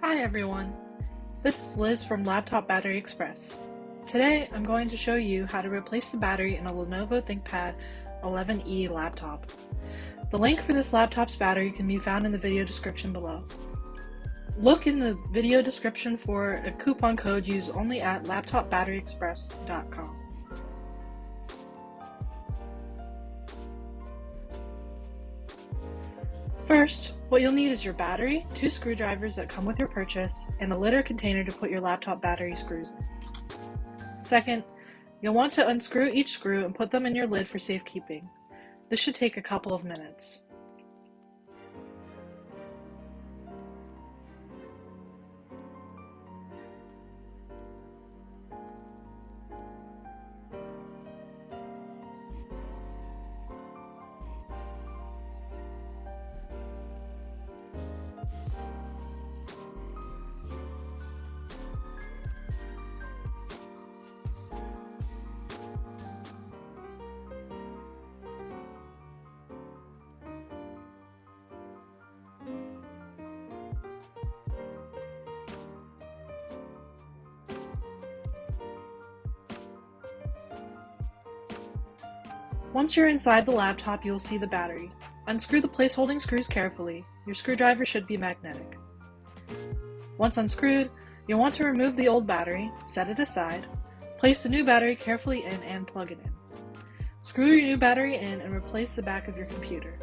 Hi everyone, this is Liz from Laptop Battery Express. Today I'm going to show you how to replace the battery in a Lenovo Thinkpad 11E laptop. The link for this laptop's battery can be found in the video description below. Look in the video description for a coupon code used only at laptopbatteryexpress.com. First, what you'll need is your battery, 2 screwdrivers that come with your purchase, and a litter container to put your laptop battery screws in. Second, you'll want to unscrew each screw and put them in your lid for safekeeping. This should take a couple of minutes. Once you're inside the laptop, you'll see the battery. Unscrew the place-holding screws carefully. Your screwdriver should be magnetic. Once unscrewed, you'll want to remove the old battery, set it aside, place the new battery carefully in and plug it in. Screw your new battery in and replace the back of your computer.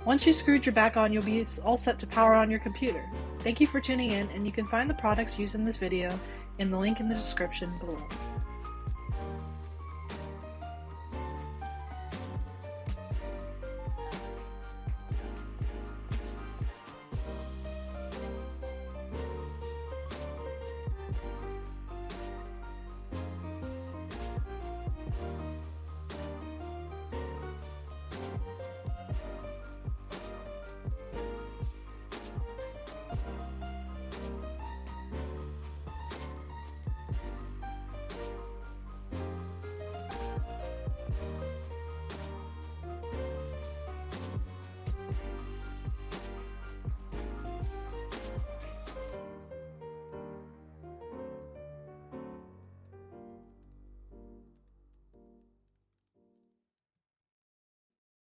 Once you screwed your back on, you'll be all set to power on your computer. Thank you for tuning in, and you can find the products used in this video in the link in the description below.